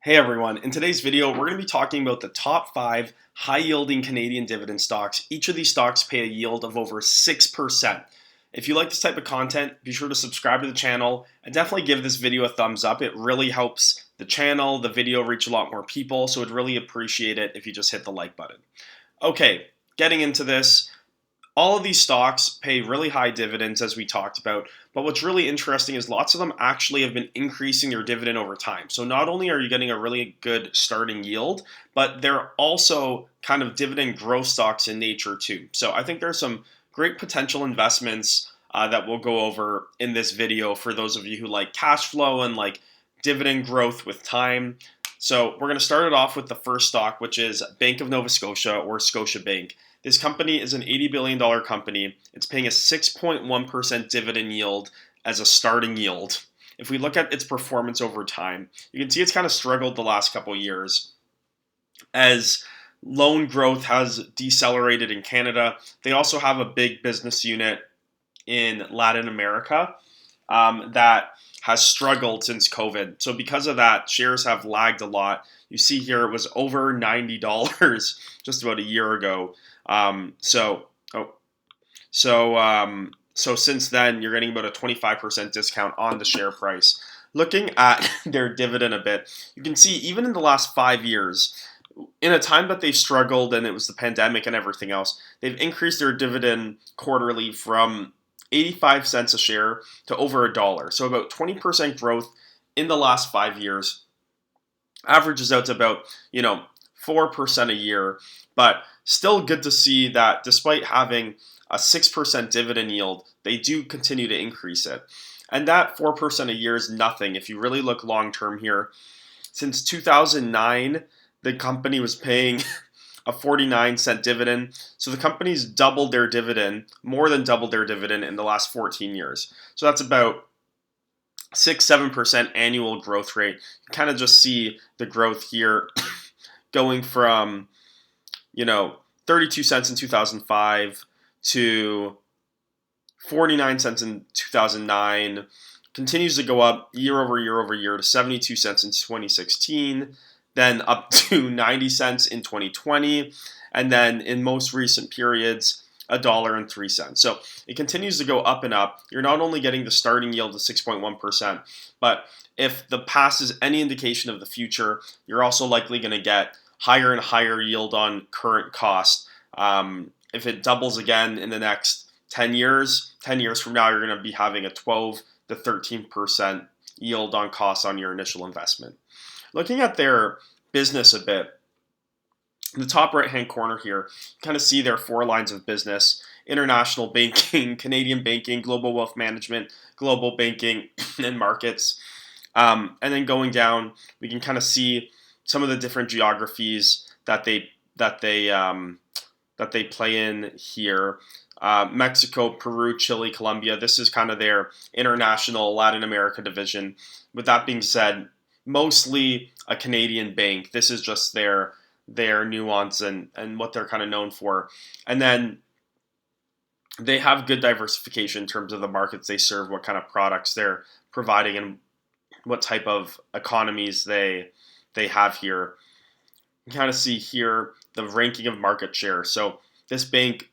Hey everyone, in today's video we're going to be talking about the top 5 high-yielding Canadian dividend stocks. Each of these stocks pay a yield of over 6%. If you like this type of content, be sure to subscribe to the channel and definitely give this video a thumbs up. It really helps the channel, the video reach a lot more people, so I'd really appreciate it if you just hit the like button. Okay, getting into this. All of these stocks pay really high dividends, as we talked about, but what's really interesting is lots of them actually have been increasing their dividend over time. So not only are you getting a really good starting yield, but they're also kind of dividend growth stocks in nature too. So I think there's some great potential investments that we'll go over in this video for those of you who like cash flow and like dividend growth with time. So we're going to start it off with the first stock, which is Bank of Nova Scotia, or Scotiabank. This company is an $80 billion company. It's paying a 6.1% dividend yield as a starting yield. If we look at its performance over time, you can see it's kind of struggled the last couple of years as loan growth has decelerated in Canada. They also have a big business unit in Latin America that has struggled since COVID. So because of that, shares have lagged a lot. You see here it was over $90 just about a year ago. So since then, you're getting about a 25% discount on the share price. Looking at their dividend a bit, you can see even in the last 5 years, in a time that they struggled and it was the pandemic and everything else, they've increased their dividend quarterly from 85 cents a share to over $1. So about 20% growth in the last 5 years. Averages out to about, 4% a year, but still good to see that despite having a 6% dividend yield, they do continue to increase it. And that 4% a year is nothing if you really look long term here. Since 2009, the company was paying a 49-cent dividend. So the company's doubled their dividend, more than doubled their dividend in the last 14 years. So that's about 6-7% annual growth rate. You kind of just see the growth here going from 32 cents in 2005 to 49 cents in 2009, continues to go up year over year over year to 72 cents in 2016, then up to 90 cents in 2020, and then in most recent periods, $1.03. So it continues to go up and up. You're not only getting the starting yield of 6.1%, but if the past is any indication of the future, you're also likely going to get higher and higher yield on current cost. If it doubles again in the next 10 years from now, you're going to be having a 12 to 13% yield on cost on your initial investment. Looking at their business a bit, in the top right-hand corner here, you kind of see their 4 lines of business: international banking, Canadian banking, global wealth management, global banking, and markets. And then going down, we can kind of see some of the different geographies that they play in here. Mexico, Peru, Chile, Colombia. This is kind of their international Latin America division. With that being said, mostly a Canadian bank. This is just their nuance and what they're kind of known for. And then they have good diversification in terms of the markets they serve, what kind of products they're providing, and what type of economies they have here. You kind of see here the ranking of market share. So this bank,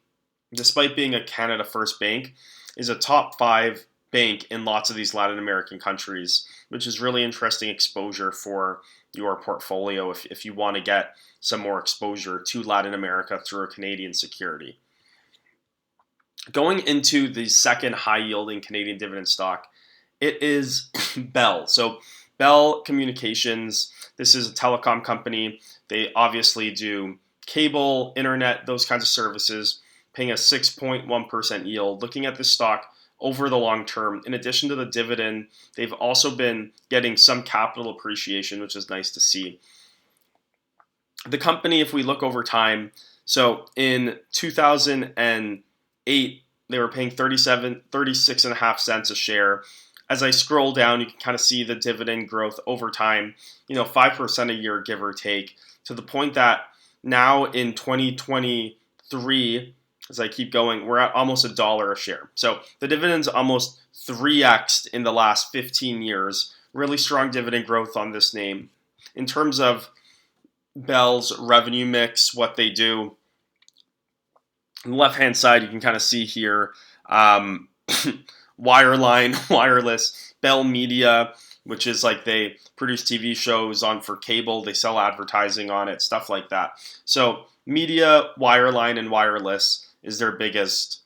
despite being a Canada First bank, is a top 5 bank in lots of these Latin American countries, which is really interesting exposure for your portfolio if you want to get some more exposure to Latin America through a Canadian security. Going into the second high-yielding Canadian dividend stock, it is Bell. So Bell Communications, this is a telecom company. They obviously do cable, internet, those kinds of services, paying a 6.1% yield. Looking at this stock over the long term, in addition to the dividend, they've also been getting some capital appreciation, which is nice to see. The company, if we look over time, so in 2008, they were paying 36.5 cents a share. As I scroll down, you can kind of see the dividend growth over time, 5% a year, give or take, to the point that now in 2023, as I keep going, we're at almost $1 a share. So the dividend's almost 3x'd in the last 15 years. Really strong dividend growth on this name. in terms of Bell's revenue mix, what they do, on the left-hand side, you can kind of see here wireline, wireless, Bell Media, which is like they produce TV shows on for cable, they sell advertising on it, stuff like that. So media, wireline, and wireless is their biggest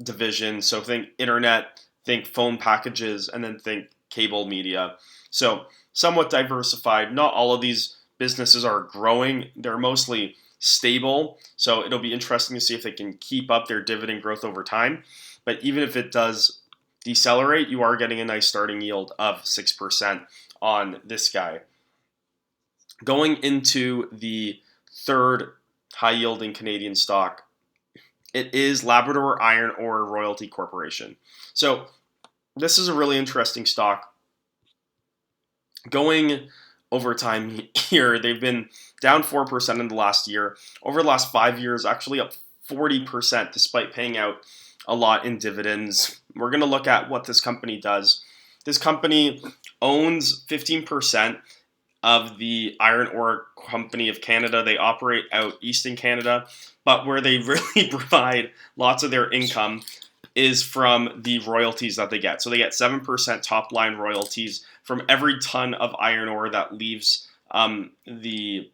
division. So think internet, think phone packages, and then think cable media. So somewhat diversified. Not all of these businesses are growing. They're mostly stable. So it'll be interesting to see if they can keep up their dividend growth over time. But even if it does decelerate, you are getting a nice starting yield of 6% on this guy. Going into the third high-yielding Canadian stock, it is Labrador Iron Ore Royalty Corporation. So this is a really interesting stock. Going over time here, they've been down 4% in the last year. Over the last 5 years, actually up 40% despite paying out a lot in dividends. We're going to look at what this company does. This company owns 15% of the Iron Ore Company of Canada. They operate out east in Canada, but where they really provide lots of their income is from the royalties that they get. So they get 7% top line royalties from every ton of iron ore that leaves the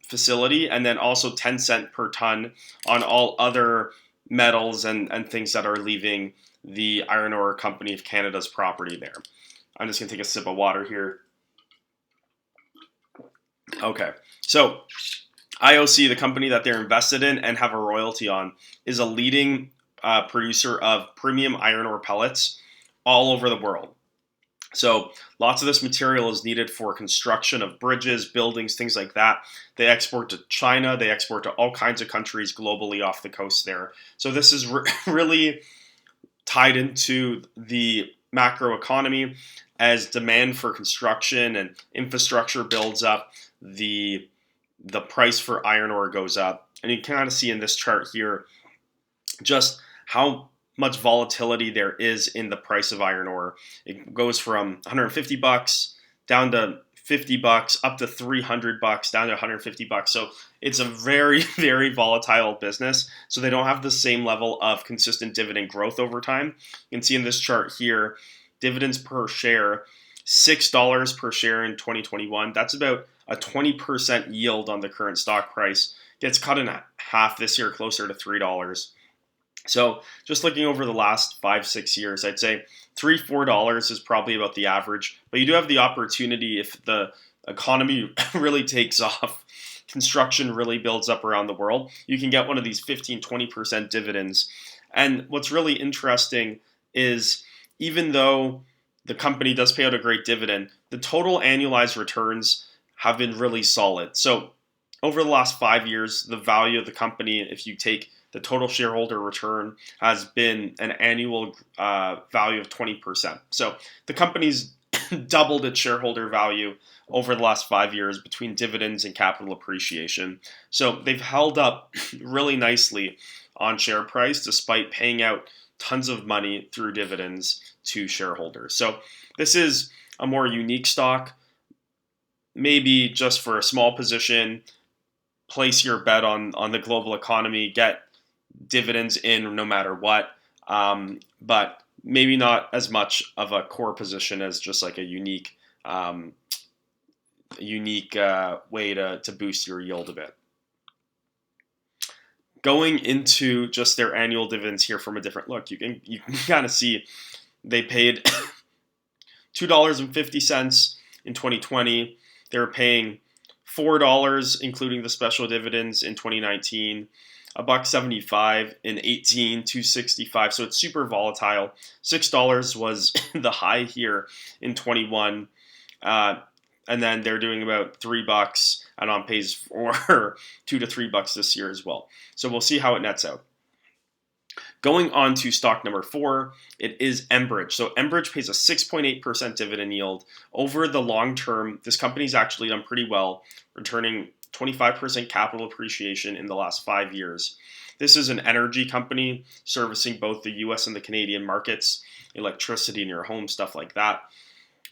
facility, and then also 10 cents per ton on all other metals and things that are leaving the Iron Ore Company of Canada's property there. I'm just going to take a sip of water here. Okay, so IOC, the company that they're invested in and have a royalty on, is a leading producer of premium iron ore pellets all over the world. So lots of this material is needed for construction of bridges, buildings, things like that. They export to China. They export to all kinds of countries globally off the coast there. So this is really tied into the macro economy. As demand for construction and infrastructure builds up, the price for iron ore goes up. And you can kind of see in this chart here just how much volatility there is in the price of iron ore. It goes from $150 down to $50, up to $300, down to $150. So it's a very, very volatile business. So they don't have the same level of consistent dividend growth over time. You can see in this chart here, dividends per share, $6 per share in 2021. That's about a 20% yield on the current stock price. Gets cut in half this year, closer to $3. So just looking over the last 5-6 years, I'd say $3-4 is probably about the average. But you do have the opportunity, if the economy really takes off, construction really builds up around the world, you can get one of these 15-20% dividends. And what's really interesting is even though the company does pay out a great dividend, the total annualized returns have been really solid. So over the last 5 years, the value of the company, if you take the total shareholder return, has been an annual value of 20%. So the company's doubled its shareholder value over the last 5 years between dividends and capital appreciation. So they've held up really nicely on share price despite paying out tons of money through dividends to shareholders. So this is a more unique stock. Maybe just for a small position, place your bet on the global economy, get dividends in no matter what, but maybe not as much of a core position as just like a unique way to boost your yield a bit. Going into just their annual dividends here from a different look, you can kind of see they paid $2.50 in 2020. They were paying $4, including the special dividends in 2019. $1.75 in 18, $2.65. So it's super volatile. $6 was the high here in 21. And then they're doing about $3 and on pace for $2 to $3 this year as well. So we'll see how it nets out. Going on to stock number 4, it is Enbridge. So Enbridge pays a 6.8% dividend yield. Over the long term, this company's actually done pretty well, returning 25% capital appreciation in the last 5 years. This is an energy company servicing both the US and the Canadian markets, electricity in your home, stuff like that.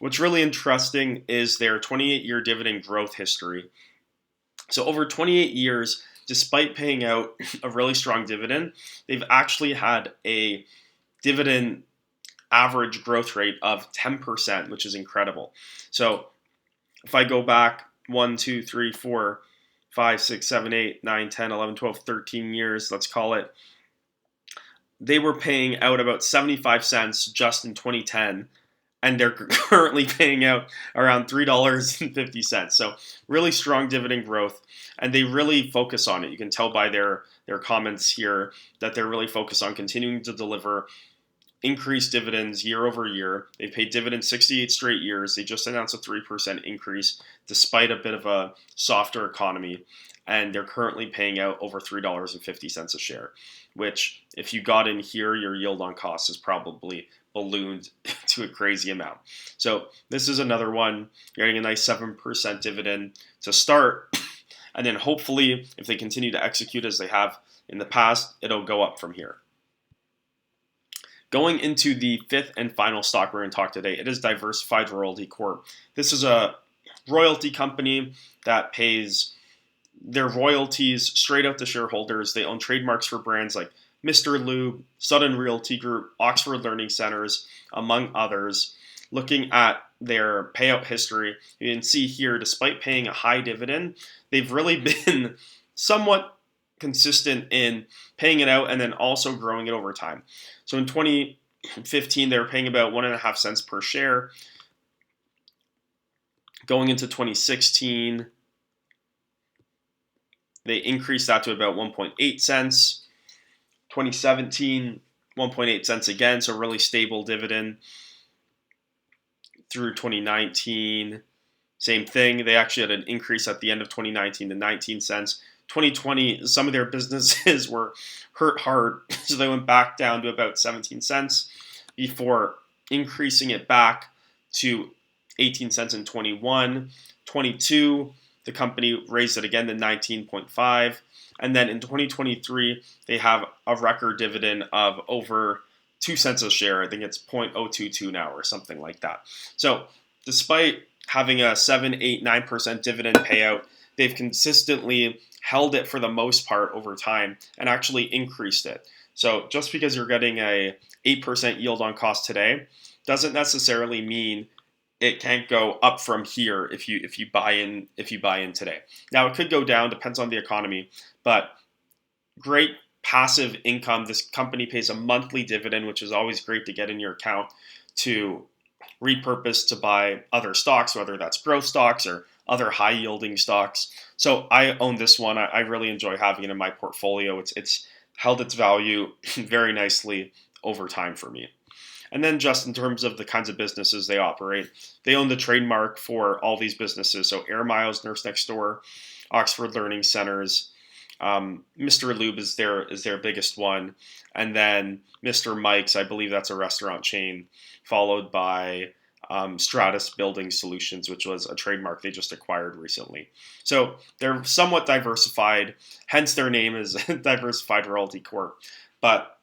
What's really interesting is their 28-year dividend growth history. So over 28 years, despite paying out a really strong dividend, they've actually had a dividend average growth rate of 10%, which is incredible. So if I go back 1, 2, 3, 4, 5, 6, 7, 8, 9, 10, 11, 12, 13 years, let's call it, they were paying out about 75 cents just in 2010, and they're currently paying out around $3.50. So really strong dividend growth, and they really focus on it. You can tell by their comments here that they're really focused on continuing to deliver increased dividends year over year. They've paid dividends 68 straight years. They just announced a 3% increase despite a bit of a softer economy, and they're currently paying out over $3.50 a share, which if you got in here, your yield on cost is probably ballooned to a crazy amount. So this is another one. You're getting a nice 7% dividend to start, and then hopefully if they continue to execute as they have in the past, it'll go up from here. Going into the fifth and final stock we're going to talk today, it is Diversified Royalty Corp. This is a royalty company that pays their royalties straight out to shareholders. They own trademarks for brands like Mr. Lube, Sudden Realty Group, Oxford Learning Centers, among others. Looking at their payout history, you can see here, despite paying a high dividend, they've really been somewhat consistent in paying it out and then also growing it over time. So in 2015, they were paying about 1.5 cents per share. Going into 2016, they increased that to about 1.8 cents. 2017, 1.8 cents again, so really stable dividend. Through 2019, same thing. They actually had an increase at the end of 2019 to 19 cents. 2020, some of their businesses were hurt hard, so they went back down to about 17 cents before increasing it back to 18 cents in 21. 22, the company raised it again to 19.5. And then in 2023, they have a record dividend of over 2 cents a share. I think it's 0.022 now or something like that. So despite having a 7, 8, 9% dividend payout, they've consistently held it for the most part over time and actually increased it. So just because you're getting a 8% yield on cost today doesn't necessarily mean it can't go up from here if you buy in today. Now it could go down, depends on the economy, but great passive income. This company pays a monthly dividend, which is always great to get in your account to repurpose to buy other stocks, whether that's growth stocks or other high yielding stocks. So I own this one. I really enjoy having it in my portfolio. It's held its value very nicely over time for me. And then just in terms of the kinds of businesses they operate, they own the trademark for all these businesses. So Air Miles, Nurse Next Door, Oxford Learning Centers, Mr. Lube is their biggest one. And then Mr. Mike's, I believe that's a restaurant chain, followed by Stratus Building Solutions, which was a trademark they just acquired recently. So they're somewhat diversified, hence their name is Diversified Royalty Corp. But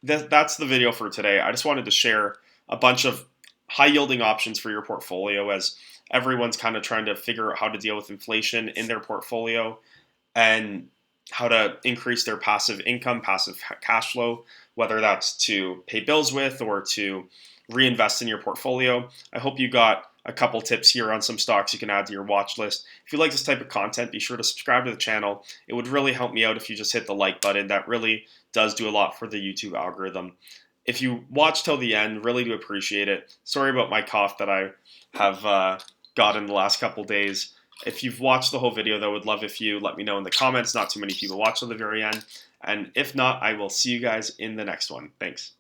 that's the video for today. I just wanted to share a bunch of high-yielding options for your portfolio as everyone's kind of trying to figure out how to deal with inflation in their portfolio and how to increase their passive income, passive cash flow, whether that's to pay bills with or to reinvest in your portfolio. I hope you got a couple tips here on some stocks you can add to your watch list. If you like this type of content, be sure to subscribe to the channel. It would really help me out if you just hit the like button. That really does do a lot for the YouTube algorithm. If you watch till the end, really do appreciate it. Sorry about my cough that I have got in the last couple days. If you've watched the whole video, though, I would love if you let me know in the comments. Not too many people watch till the very end. And if not, I will see you guys in the next one. Thanks.